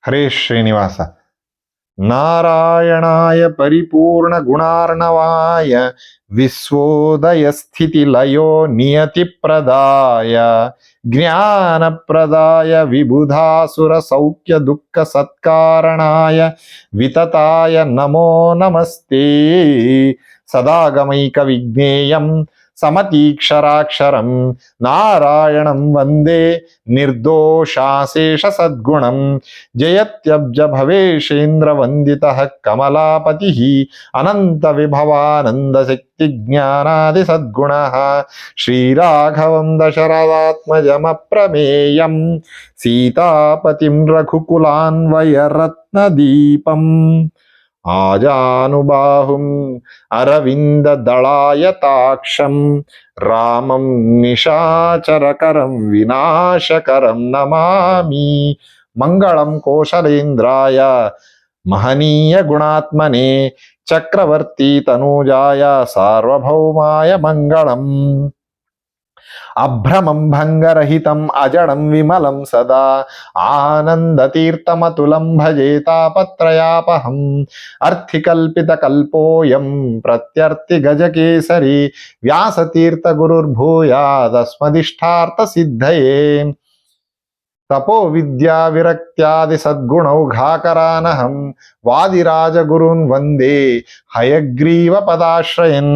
हरे श्रीनिवास. नारायणाय परिपूर्ण गुणार्णवाय विश्वोदय स्थिति लयो नियति प्रदाय ज्ञानप्रदाय विबुधासुर सौख्य दुःख सत्कारणाय वितताय नमो नमस्ते. सदागमैक विज्ञेयं समतीक्षराक्षरं नारायणं वन्दे निर्दोषाशेष सद्गुणं. जयत्यब्ज भवेशेन्द्र वन्दितः कमलापतिः अनंत विभवानंद शक्ति ज्ञानादि सद्गुणः. श्रीराघवं दशरथात्मजमप्रमेयं सीतापतिं रघुकुलान्वय रत्नदीपम् आजानुबाहुं अरविंद दलायताक्षं रामं निशाचरकरं विनाशकरं नमामि. मंगलम कौशलेन्द्राय महनीय गुणात्मने चक्रवर्ती तनूजाय सार्वभौमाय मंगलम. अभ्रमं भंगरहितं अजडं विमलं सदा आनन्दतीर्थमतुलं भजे तापत्रयापहम्. अर्थिकल्पितकल्पोऽयं प्रत्यर्थिगजकेसरी व्यासतीर्थगुरुर्भूयादस्मदिष्टार्थसिद्धये. तपो विद्या विरक्त्यादि सद्गुणौघाकरानहं वादिराजगुरून् वन्दे हयग्रीव पदाश्रयन्.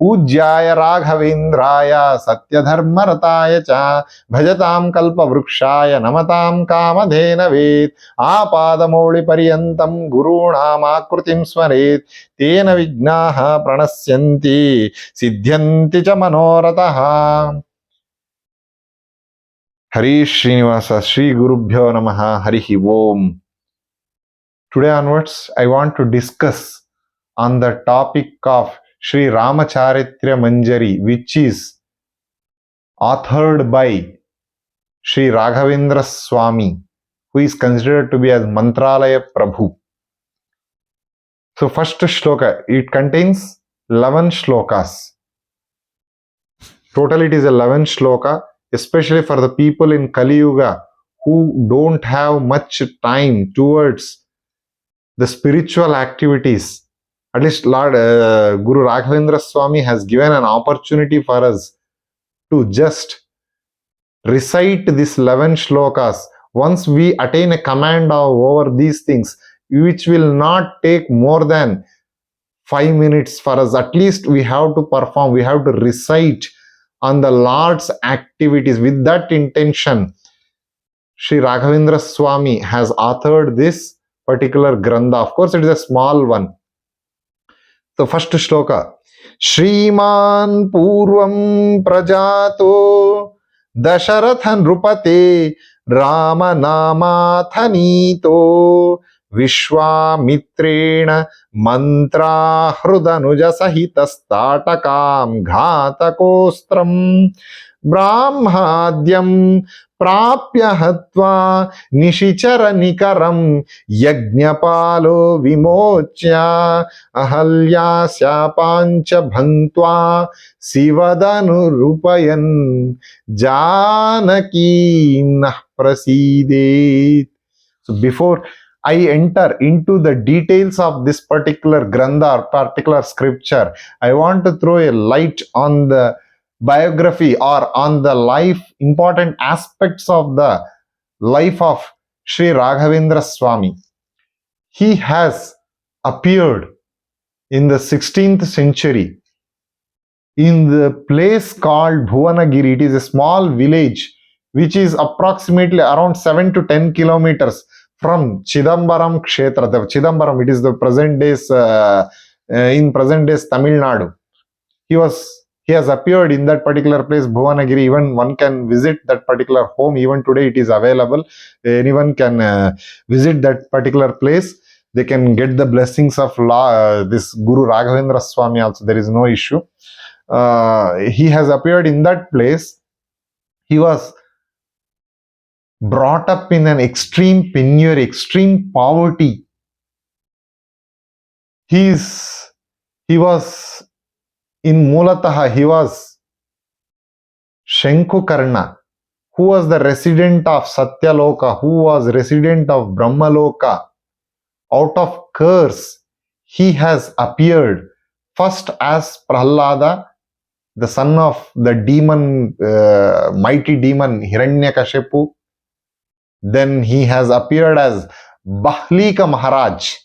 पूज्याय राघवेन्द्राय सत्यधर्मरताय च भजतां कल्पवृक्षाय नमतां कामधेनवे. आपादमौलिपर्यन्तं गुरूणामाकृतिं स्मरेत् तेन विघ्नाः प्रणश्यन्ति सिद्ध्यन्ति च मनोरथः. Hari Srinivasa, Sri Gurubhyo Namaha, Harihi Om. Today onwards, I want to discuss on the topic of Sri Rama Charitrya Manjari, which is authored by Sri Raghavendra Swamy, who is considered to be as Mantralaya Prabhu. So first shloka, it contains 11 shlokas. Total it is 11 shloka. Especially for the people in Kali Yuga who don't have much time towards the spiritual activities. At least Lord Guru Raghavendra Swamy has given an opportunity for us to just recite these 11 shlokas. Once we attain a command over these things, which will not take more than 5 minutes for us, at least we have to perform, we have to recite on the Lord's activities. With that intention, Sri Raghavendra Swamy has authored this particular grantha. Of course, it is a small one. So first shloka. Shriman Purvam Prajato Dasharatha Nrupate Rama Namathanito Vishwamitrena Mantra Hrudanuja Sahitastatakam Ghatakostram Brahmadyam Prapya Hatva Nishichara Nikaram Yajnapalo Vimochya Ahalyasya Pancha Bhantva Sivadanu Rupayan Janaki Nah Prasidet. So before I enter into the details of this particular grantha or particular scripture, I want to throw a light on the biography or on the life, important aspects of the life of Sri Raghavendra Swamy. He has appeared in the 16th century in the place called Bhuvanagiri. It is a small village which is approximately around 7 to 10 kilometers from Chidambaram Kshetra. The Chidambaram, it is the present days in present days Tamil Nadu. He has appeared in that particular place, Bhuvanagiri. Even one can visit that particular home. Even today it is available. Anyone can visit that particular place. They can get the blessings of this Guru Raghavendra Swamy also. There is no issue. He has appeared in that place. He was brought up in an extreme penury, extreme poverty. He was in Mulataha, he was Shankukarna, who was the resident of Satyaloka, who was resident of Brahmaloka. Out of curse, he has appeared first as Prahlada, the son of the demon, mighty demon Hiranyakashipu. Then he has appeared as Bahlika Maharaj,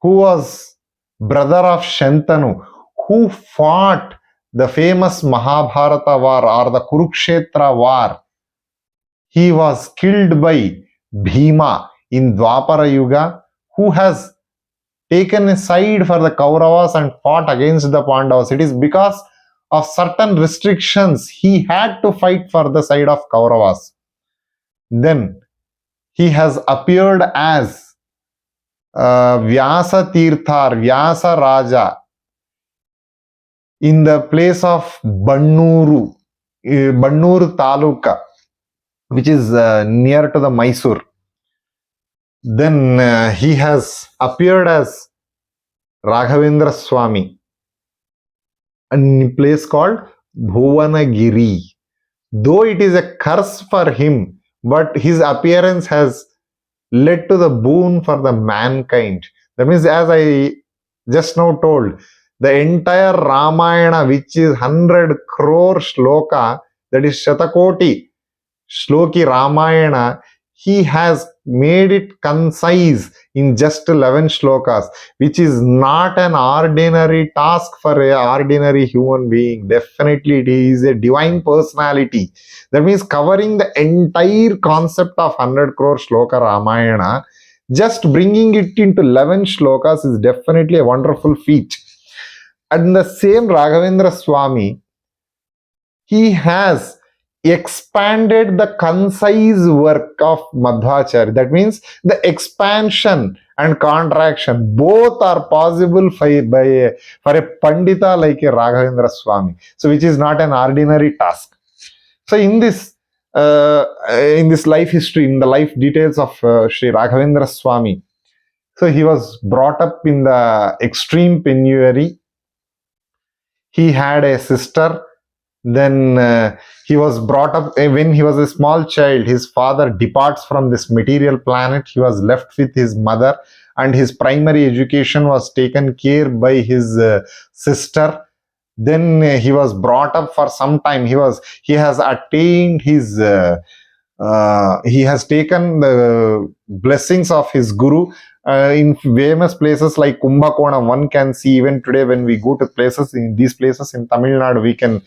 who was brother of Shantanu, who fought the famous Mahabharata war or the Kurukshetra war. He was killed by Bhima in Dwapara Yuga, who has taken a side for the Kauravas and fought against the Pandavas. It is because of certain restrictions he had to fight for the side of Kauravas. Then he has appeared as Vyasa Tirthar, Vyasa Raja, in the place of Bannuru, Bannur Taluka, which is near to the Mysore. Then he has appeared as Raghavendra Swamy in a place called Bhuvanagiri. Though it is a curse for him, but his appearance has led to the boon for the mankind. That means, as I just now told, the entire Ramayana, which is 100 crore shloka, that is Shatakoti Shloki Ramayana, he has made it concise in just 11 shlokas, which is not an ordinary task for an ordinary human being. Definitely it is a divine personality. That means covering the entire concept of 100 crore shloka Ramayana, just bringing it into 11 shlokas is definitely a wonderful feat. And the same Raghavendra Swamy, he has expanded the concise work of Madhvacharya. That means the expansion and contraction both are possible for a Pandita like a Raghavendra Swamy. So which is not an ordinary task. So in this life history, in the life details of Sri Raghavendra Swamy, so he was brought up in the extreme penury. He had a sister. Then he was brought up when he was a small child. His father departs from this material planet. He was left with his mother, and his primary education was taken care by his sister. Then he was brought up for some time. He has attained his he has taken the blessings of his guru in famous places like Kumbakonam. One can see even today when we go to places, in these places in Tamil Nadu, we can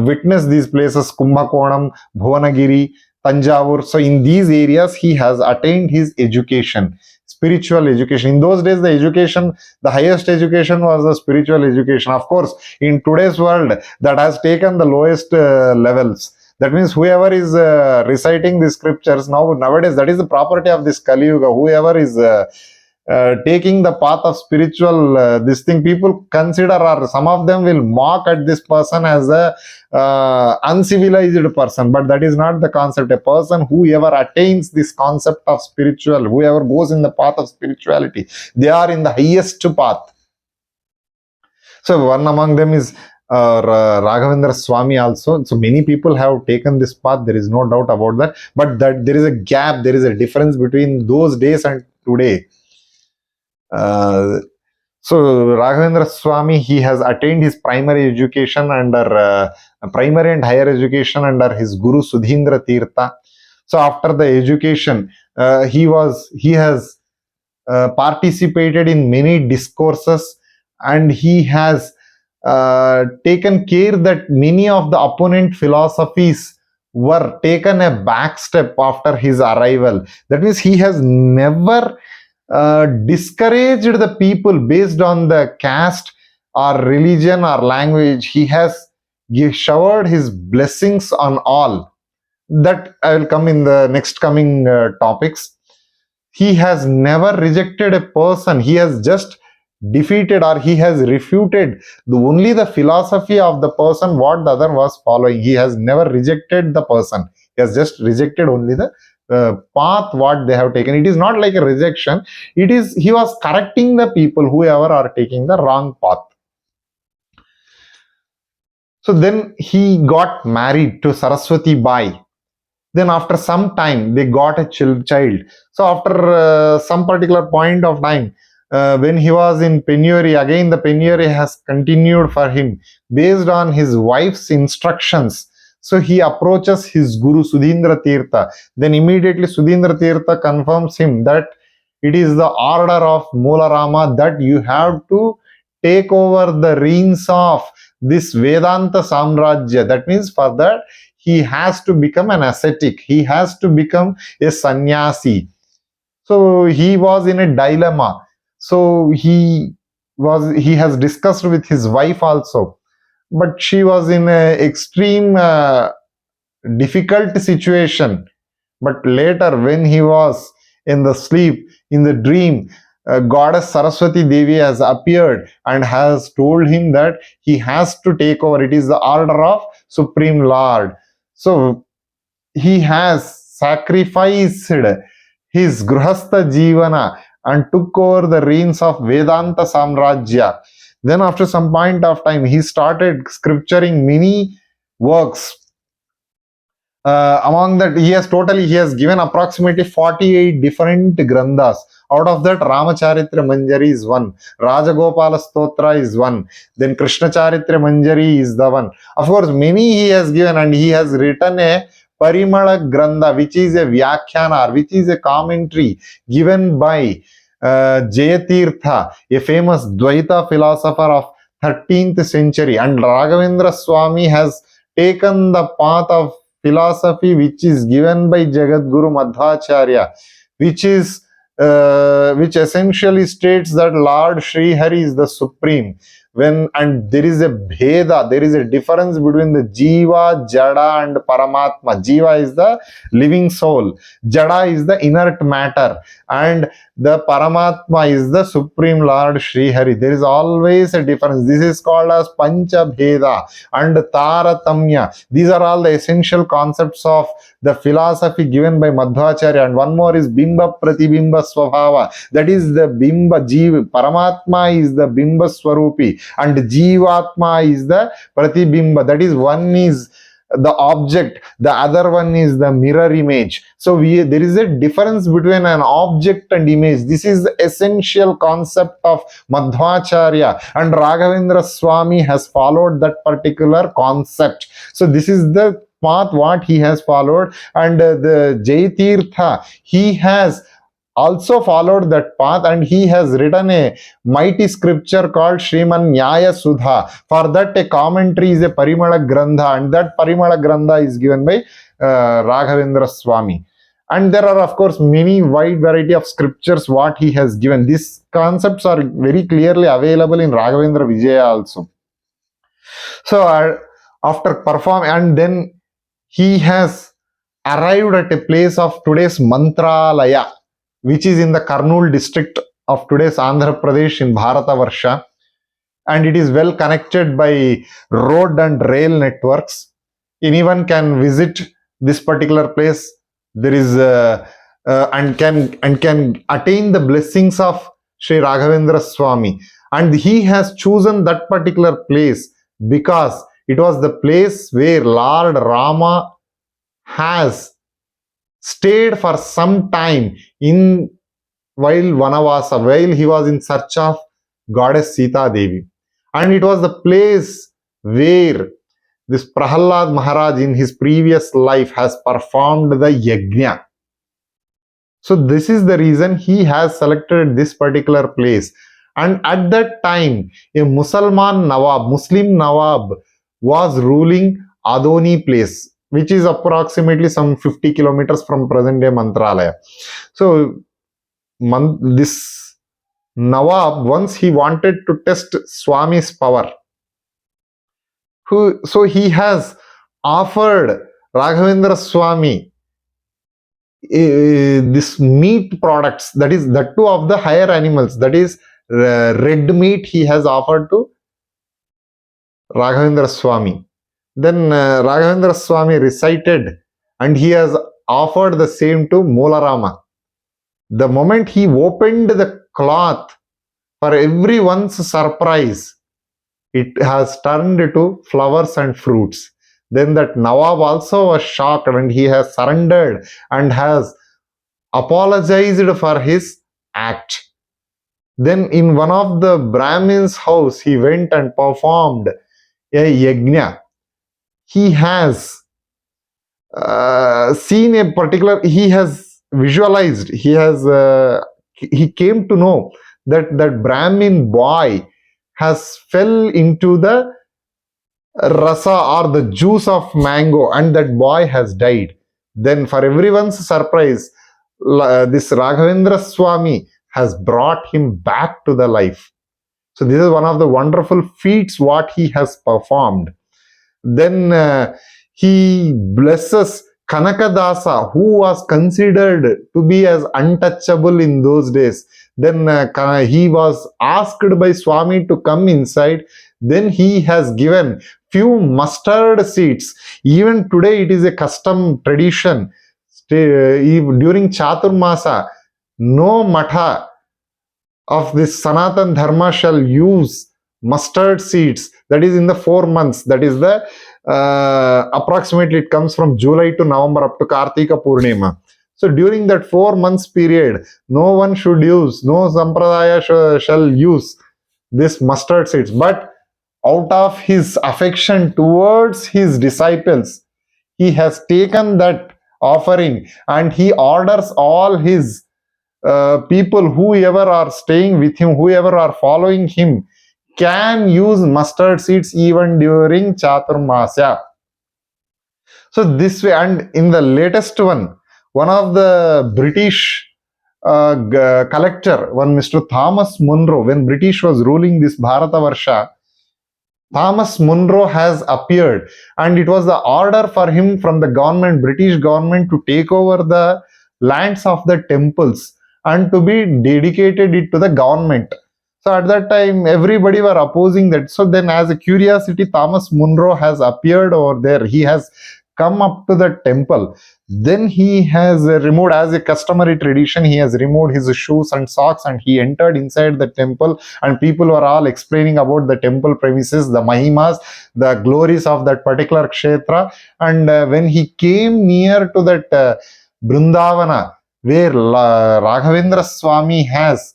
witness these places: Kumbakonam, Bhuvanagiri, Tanjavur. So in these areas he has attained his education, spiritual education. In those days, the highest education was the spiritual education. Of course, in today's world, that has taken the lowest levels. That means whoever is reciting the scriptures nowadays, that is the property of this Kali Yuga. Whoever is taking the path of spiritual this thing, people consider, or some of them will mock at this person as a uncivilized person, but that is not the concept. A person whoever attains this concept of spiritual, whoever goes in the path of spirituality, they are in the highest path. So one among them is Raghavendra Swamy also. So many people have taken this path, there is no doubt about that, but that there is a gap, there is a difference between those days and today. So Raghavendra Swamy, he has attained his primary education under primary and higher education under his guru Sudhindra Tirtha. So after the education, he has participated in many discourses, and he has taken care that many of the opponent philosophies were taken a back step after his arrival. That means he has never discouraged the people based on the caste or religion or language. He has showered his blessings on all. That I will come in the next coming topics. He has never rejected a person. He has just defeated, or he has refuted only the philosophy of the person what the other was following. He has never rejected the person. He has just rejected only the path what they have taken. It is not like a rejection. It is he was correcting the people whoever are taking the wrong path. So then he got married to Saraswati Bai. Then after some time, they got a child. So after some particular point of time, when he was in penury, again the penury has continued for him. Based on his wife's instructions, so he approaches his guru Sudhindra Tirtha. Then immediately Sudhindra Tirtha confirms him that it is the order of Moola Rama that you have to take over the reins of this Vedanta Samrajya. That means for that he has to become an ascetic. He has to become a sannyasi. So he was in a dilemma. So he has discussed with his wife also, but she was in an extreme difficult situation. But later, when he was in the sleep, in the dream, goddess Saraswati Devi has appeared and has told him that he has to take over. It is the order of Supreme Lord. So he has sacrificed his Grihastha Jivana and took over the reins of Vedanta Samrajya. Then after some point of time, he started scripturing many works. Among that, he has given approximately 48 different granthas. Out of that, Rama Charitrya Manjari is one, Rajagopala Stotra is one, then Krishna Charitrya Manjari is the one. Of course, many he has given, and he has written a Parimala Grantha, which is a Vyakhyana, which is a commentary given by Jayatirtha, a famous Dvaita philosopher of 13th century. And Raghavendra Swamy has taken the path of philosophy which is given by Jagadguru Madhvacharya, which essentially states that Lord Sri Hari is the supreme. And there is a bheda, there is a difference between the Jiva, Jada and Paramatma. Jiva is the living soul, Jada is the inert matter, and the Paramatma is the supreme Lord Sri Hari. There is always a difference. This is called as Pancha Bheda and Taratamya. These are all the essential concepts of the philosophy given by Madhvacharya. And one more is Bimba Pratibimba Swabhava. That is the Bimba Jiva. Paramatma is the Bimba Swarupi, and Jivatma is the Pratibimba. That is, one is the object, the other one is the mirror image. So there is a difference between an object and image. This is the essential concept of Madhvacharya, and Raghavendra Swamy has followed that particular concept. So this is the path what he has followed, and the Jayatirtha, he has also followed that path, and he has written a mighty scripture called Sriman Nyaya Sudha. For that, a commentary is a Parimala Grantha, and that Parimala Grantha is given by Raghavendra Swamy. And there are, of course, many wide variety of scriptures what he has given. These concepts are very clearly available in Raghavendra Vijaya also. So after performing, and then he has arrived at a place of today's Mantralaya, which is in the Kurnool district of today's Andhra Pradesh in Bharatavarsha, and it is well connected by road and rail networks. Anyone can visit this particular place. There is and can attain the blessings of Sri Raghavendra Swamy, and he has chosen that particular place because it was the place where Lord Rama has stayed for some time while Vanavasa, while he was in search of goddess Sita Devi. And it was the place where this Prahalad Maharaj in his previous life has performed the yajna. So this is the reason he has selected this particular place. And at that time, a Muslim Nawab was ruling Adoni place, which is approximately some 50 kilometers from present-day Mantralaya. So this Nawab, once he wanted to test Swami's power, so he has offered Raghavendra Swamy this meat products, that is, that too of the higher animals, that is red meat he has offered to Raghavendra Swamy. Then Raghavendra Swamy recited, and he has offered the same to Moola Rama. The moment he opened the cloth, for everyone's surprise, it has turned to flowers and fruits. Then that Nawab also was shocked, and he has surrendered and has apologized for his act. Then in one of the Brahmin's house, he went and performed a yajna. He has seen a particular, he has visualized, he came to know that that Brahmin boy has fell into the rasa or the juice of mango, and that boy has died. Then for everyone's surprise, this Raghavendra Swamy has brought him back to the life. So this is one of the wonderful feats what he has performed. Then he blesses Kanakadasa, who was considered to be as untouchable in those days. Then he was asked by Swami to come inside. Then he has given few mustard seeds. Even today it is a custom tradition. During Chaturmasa, no matha of this Sanatan Dharma shall use mustard seeds. That is in the 4 months. That is the approximately it comes from July to November up to Kartika Purnima. So during that 4 months period, no one should use, no sampradaya shall use this mustard seeds. But out of his affection towards his disciples, he has taken that offering, and he orders all his people, whoever are staying with him, whoever are following him, can use mustard seeds even during Chaturmasya. So this way, and in the latest one of the British collector, one Mr. Thomas Munro, when British was ruling this Bharatavarsha, Thomas Munro has appeared, and it was the order for him from the government, British government, to take over the lands of the temples and to be dedicated it to the government. So at that time, everybody were opposing that. So then, as a curiosity, Thomas Munro has appeared over there. He has come up to the temple. Then he has removed, as a customary tradition, he has removed his shoes and socks, and he entered inside the temple, and people were all explaining about the temple premises, the mahimas, the glories of that particular kshetra. And when he came near to that Brindavana, where Raghavendra Swami has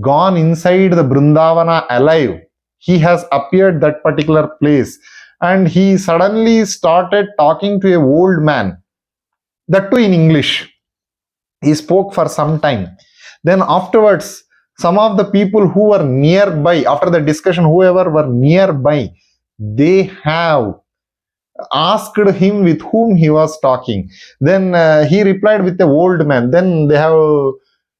gone inside the Brindavana alive, he has appeared that particular place, and he suddenly started talking to an old man, that too in English. He spoke for some time. Then afterwards, some of the people who were nearby, after the discussion, whoever were nearby, they have asked him with whom he was talking. Then he replied with the old man. Then they have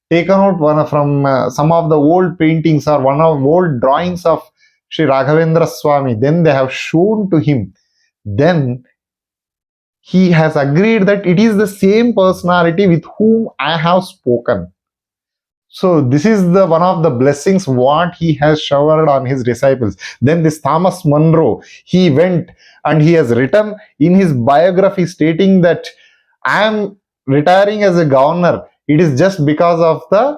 taken out one from some of the old paintings or one of old drawings of Sri Raghavendra Swami. Then they have shown to him. Then he has agreed that it is the same personality with whom I have spoken. So this is the one of the blessings what he has showered on his disciples. Then this Thomas Munro, he went and he has written in his biography stating that I am retiring as a governor. It is just because of the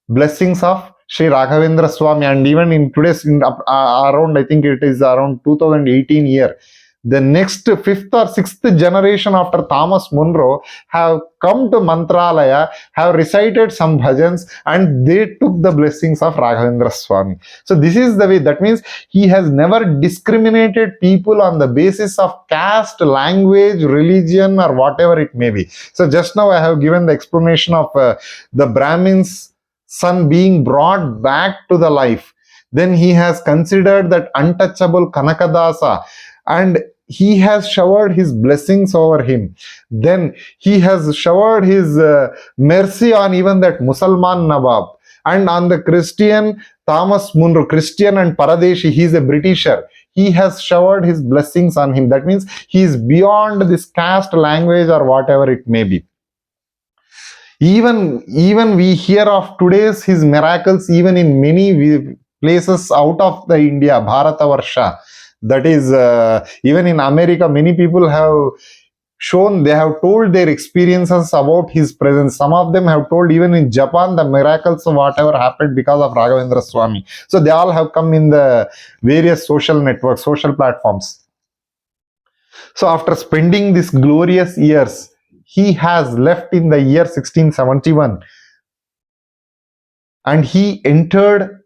blessings of Sri Raghavendra Swami. And even in today's, around, I think it is around 2018 year, the next 5th or 6th generation after Thomas Munro have come to Mantralaya, have recited some bhajans, and they took the blessings of Raghavendra Swami. So this is the way. That means he has never discriminated people on the basis of caste, language, religion, or whatever it may be. So just now I have given the explanation of the Brahmin's son being brought back to the life. Then he has considered that untouchable Kanakadasa, and he has showered his blessings over him. Then he has showered his mercy on even that Musalman Nawab, and on the Christian Thomas Munro, Christian and Paradeshi, he is a Britisher. He has showered his blessings on him. That means he is beyond this caste, language, or whatever it may be. Even we hear of today's his miracles even in many places out of the India, Bharatavarsha. That is, even in America, many people have shown, they have told their experiences about his presence. Some of them have told even in Japan the miracles of whatever happened because of Raghavendra Swami. So they all have come in the various social networks, social platforms. So after spending these glorious years, he has left in the year 1671 and he entered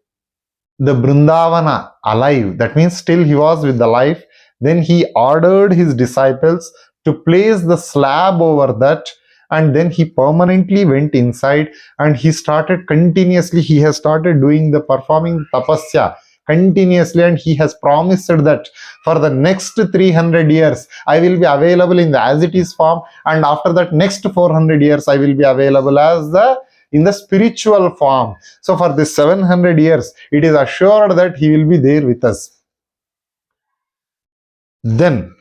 the Brindavana alive. That means still he was with the life. Then he ordered his disciples to place the slab over that, and then he permanently went inside and he started continuously. He has started doing the performing tapasya continuously, and he has promised that for the next 300 years I will be available in the as it is form, and after that next 400 years I will be available as the in the spiritual form. So for this 700 years, it is assured that he will be there with us. Then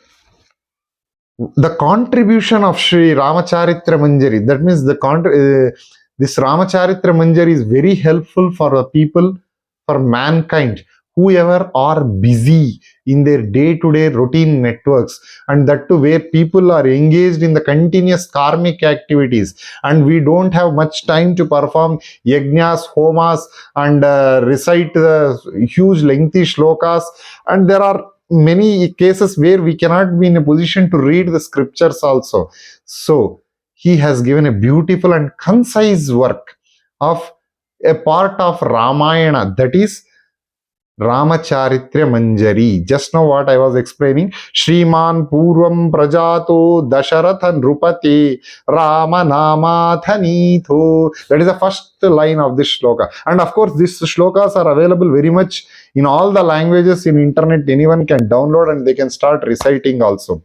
the contribution of Sri Ramacharitra Manjari, that means this Ramacharitra Manjari is very helpful for the people, for mankind, whoever are busy in their day-to-day routine networks, and that too where people are engaged in the continuous karmic activities, and we don't have much time to perform yajnas, homas, and recite the huge lengthy shlokas, and there are many cases where we cannot be in a position to read the scriptures also. So he has given a beautiful and concise work of a part of Ramayana, that is Ramacharitrya Manjari. Just now what I was explaining, Shriman Purvam Prajato Dasharatha Nrupate Rama Namathanitho. That is the first line of this shloka. And of course, these shlokas are available very much in all the languages in internet. Anyone can download and they can start reciting also.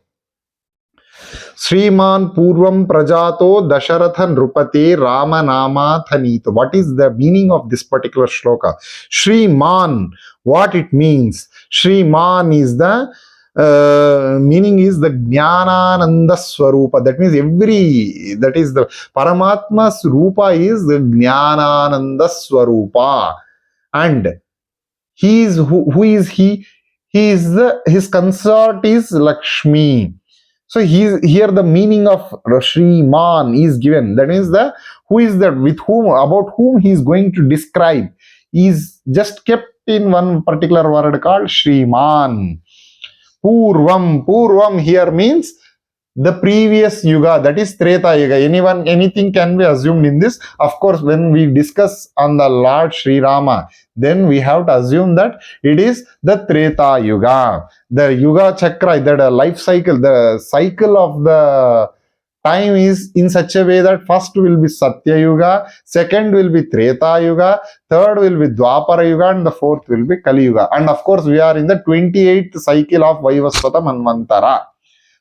Sriman Purvam Prajato Dasharatha Nrupate Rama Namathanito. What is the meaning of this particular shloka? Sriman, what it means? Sriman is the meaning is the Jnanananda Swarupa. That means that is the Paramatma's Rupa is the Jnanananda Swarupa. And he is who is he? He is his consort is Lakshmi. So here the meaning of Shriman is given. That means who is that with whom, about whom he is going to describe, is just kept in one particular word called Shriman. Purvam here means the previous yuga, that is Treta Yuga. Anything can be assumed in this. Of course, when we discuss on the Lord Sri Rama, then we have to assume that it is the Treta Yuga. The Yuga Chakra, that life cycle, the cycle of the time is in such a way that first will be Satya Yuga, second will be Treta Yuga, third will be Dwapara Yuga, and the fourth will be Kali Yuga. And of course, we are in the 28th cycle of Vaivasvata Manvantara.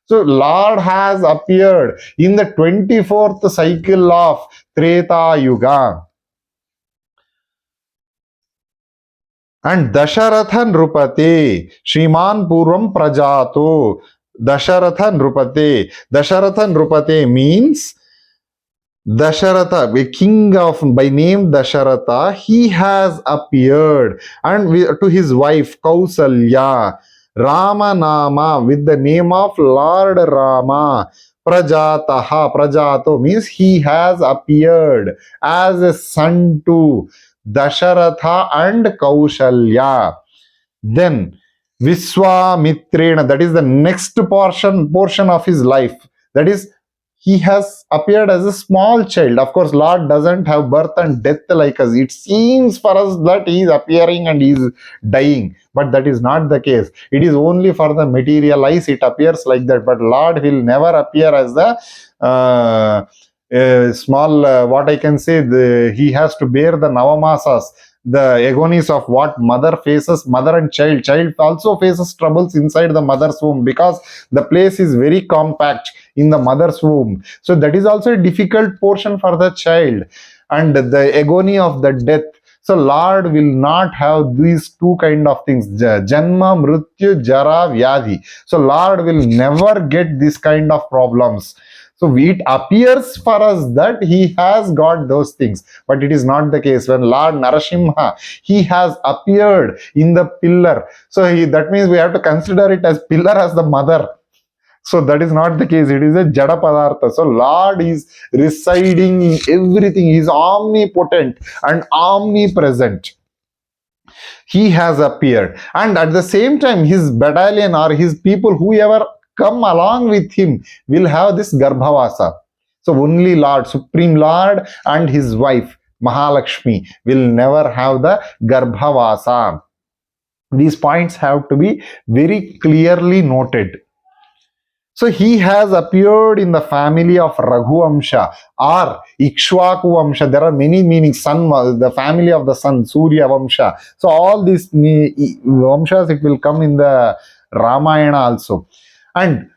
So Lord has appeared in the 24th cycle of Treta Yuga. And Dasharatha Nrupate, Shriman Purvam Prajato, Dasharatha Nrupate. Dasharatha Nrupate means Dasharatha, a king by name Dasharatha, he has appeared, and to his wife Kausalya, Rama Nama, with the name of Lord Rama. Prajataha, Prajato means he has appeared as a son to Dasharatha and Kausalya. Then Viswamitrena, that is the next portion of his life. That is, he has appeared as a small child. Of course, Lord doesn't have birth and death like us. It seems for us that he is appearing and he is dying, but that is not the case. It is only for the material eyes it appears like that, but Lord will never appear as the small, what I can say, he has to bear the Navamasas, the agonies of what mother faces, mother and child. Child also faces troubles inside the mother's womb because the place is very compact in the mother's womb. So that is also a difficult portion for the child, and the agony of the death. So Lord will not have these two kind of things, Janma, Mrityu, Jara, Vyadhi. So Lord will never get this kind of problems. So it appears for us that he has got those things, but it is not the case. When Lord Narasimha, he has appeared in the pillar. So that means we have to consider it as pillar as the mother. So that is not the case. It is a Jada Padartha. So Lord is residing in everything. He is omnipotent and omnipresent. He has appeared. And at the same time, his battalion or his people, whoever come along with him will have this Garbhavasa. So only Lord, Supreme Lord and his wife Mahalakshmi will never have the Garbhavasa. These points have to be very clearly noted. So he has appeared in the family of Raghuvamsha or Ikshvaku Vamsha. There are many meanings. Sun, the family of the sun, Surya Vamsha. So all these Vamshas, it will come in the Ramayana also. And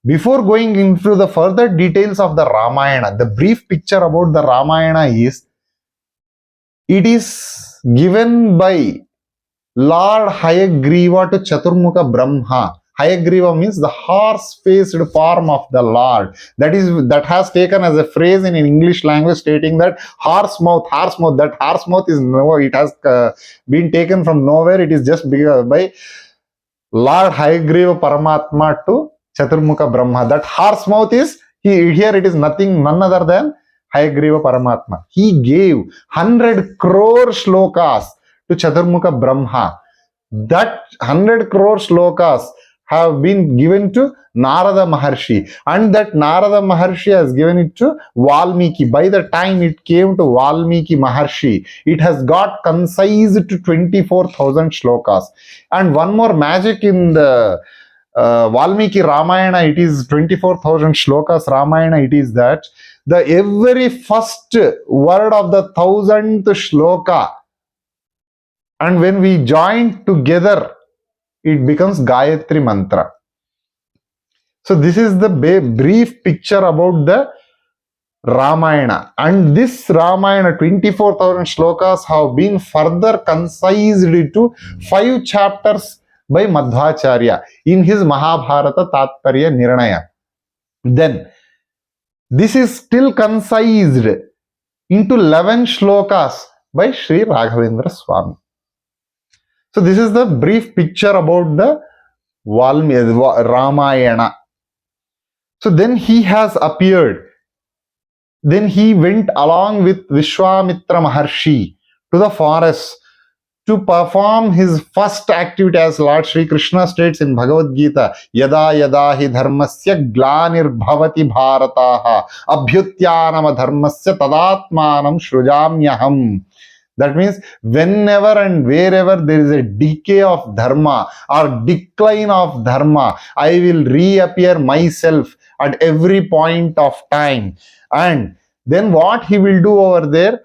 before going into the further details of the Ramayana, the brief picture about the Ramayana is, it is given by Lord Hayagriva to Chaturmukha Brahma. Hayagriva means the horse-faced form of the Lord. That has taken as a phrase in English language stating that horse mouth. That horse mouth is no, it has been taken from nowhere. It is just by Lord Hayagriva Paramatma to Chaturmukha Brahma. That horse mouth is here. It is none other than Hayagriva Paramatma. He gave 100 crore shlokas to Chaturmukha Brahma. That 100 crore shlokas have been given to Narada Maharshi, and that Narada Maharshi has given it to Valmiki. By the time it came to Valmiki Maharshi, it has got concised to 24,000 shlokas. And one more magic in the Valmiki Ramayana, it is 24,000 shlokas Ramayana, it is that the every first word of the 1,000th shloka, and when we join together, it becomes Gayatri Mantra. So this is the brief picture about the Ramayana. And this Ramayana, 24,000 shlokas, have been further concised to 5 chapters by Madhvacharya in his Mahabharata Tatparya Nirnaya. Then, this is still concised into 11 shlokas by Sri Raghavendra Swamy. So this is the brief picture about the Ramayana. So then he has appeared. Then he went along with Vishwamitra Maharshi to the forest to perform his first activity, as Lord Sri Krishna states in Bhagavad Gita, Yada yada hi dharmasya glanirbhavati bharataha abhyutyanama dharmasya tadatmanam shrujamyaham. That means whenever and wherever there is a decay of dharma or decline of dharma, I will reappear myself at every point of time. And then what he will do over there?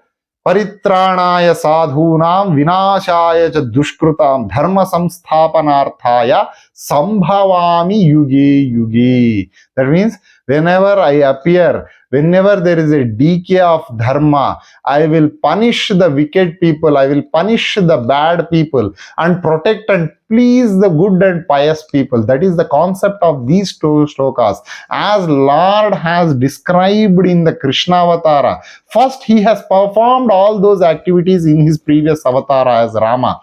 Paritranaya sadhunam vinashaya cha dushkrutam dharma samsthapanarthaya sambhavami yuge yuge. That means whenever I appear, whenever there is a decay of dharma, I will punish the wicked people, I will punish the bad people and protect and please the good and pious people. That is the concept of these 2 shlokas. As Lord has described in the Krishna Avatara, first he has performed all those activities in his previous Avatara as Rama,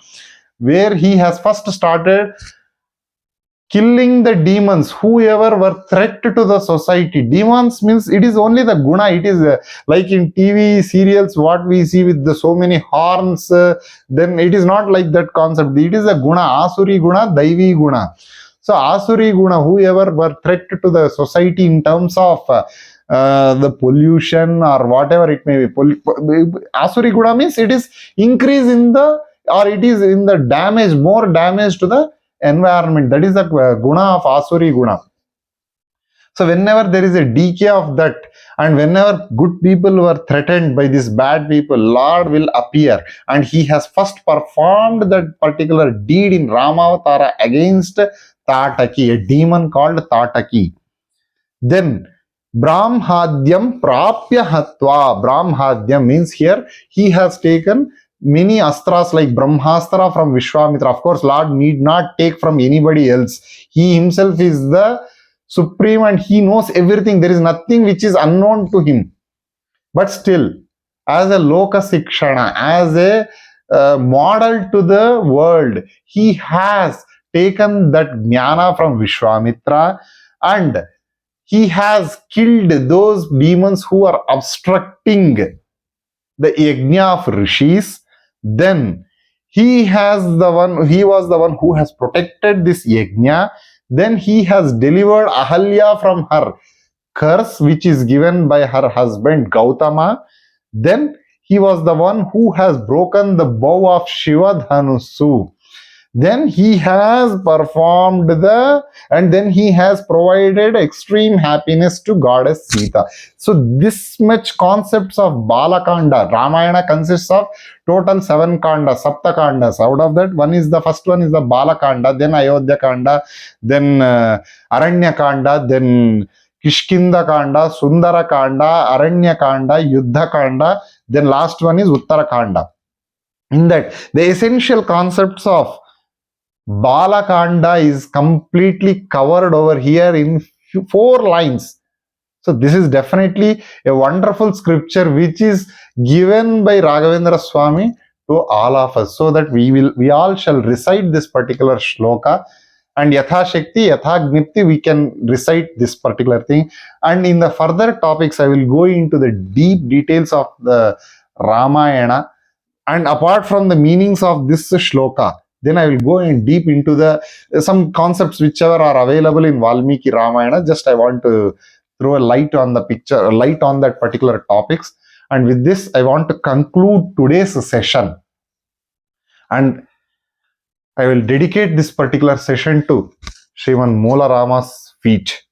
where he has first started killing the demons, whoever were threat to the society. Demons means it is only the guna. It is like in TV serials, what we see with the so many horns, then it is not like that concept. It is a guna, asuri guna, daivi guna. So asuri guna, whoever were threat to the society in terms of the pollution or whatever it may be. Asuri guna means it is increase in the, or it is in the damage, more damage to the environment. That is the guna of Asuri guna. So whenever there is a decay of that, and whenever good people were threatened by these bad people, Lord will appear, and he has first performed that particular deed in Ramavatara against Tataki, a demon called Tataki. Then Brahmadyam prapya hatva. Brahmadyam means here he has taken many astras like Brahmastra from Vishwamitra. Of course, Lord need not take from anybody else. He himself is the supreme and he knows everything. There is nothing which is unknown to him. But still, as a loka sikshana, as a model to the world, he has taken that jnana from Vishwamitra and he has killed those demons who are obstructing the yajna of rishis. Then he was the one who has protected this yajna. then he has delivered Ahalya from her curse which is given by her husband Gautama. Then he was the one who has broken the bow of Shiva Dhanusu. Then he has performed then he has provided extreme happiness to goddess Sita. So this much concepts of Balakanda. Ramayana consists of total 7 kandas, Sapta kandas. Out of that, first one is the Balakanda, then Ayodhya Kanda, then Aranya Kanda, then Kishkinda Kanda, Sundara Kanda, Aranya Kanda, Yuddha Kanda, then last one is Uttara Kanda. In that, the essential concepts of Balakanda is completely covered over here in 4 lines. So this is definitely a wonderful scripture which is given by Raghavendra Swamy to all of us, so that we all shall recite this particular shloka, and Yatha Shakti, Yatha Gnipti, we can recite this particular thing. And in the further topics, I will go into the deep details of the Ramayana, and apart from the meanings of this shloka, then I will go in deep into some concepts whichever are available in Valmiki Ramayana. Just I want to throw a light on the picture, a light on that particular topics. And with this, I want to conclude today's session. And I will dedicate this particular session to Sriman Moola Rama's feet.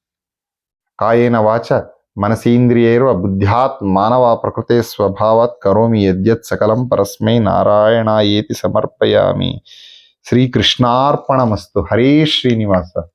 Kayena Vacha Manasindriyero Buddhyat Manava Prakrute Swabhavat Karomi Yadyat Sakalam Parasmai Narayana Yeti Samarpayami. Sri Krishnarpanamastu. Hare Srinivasa.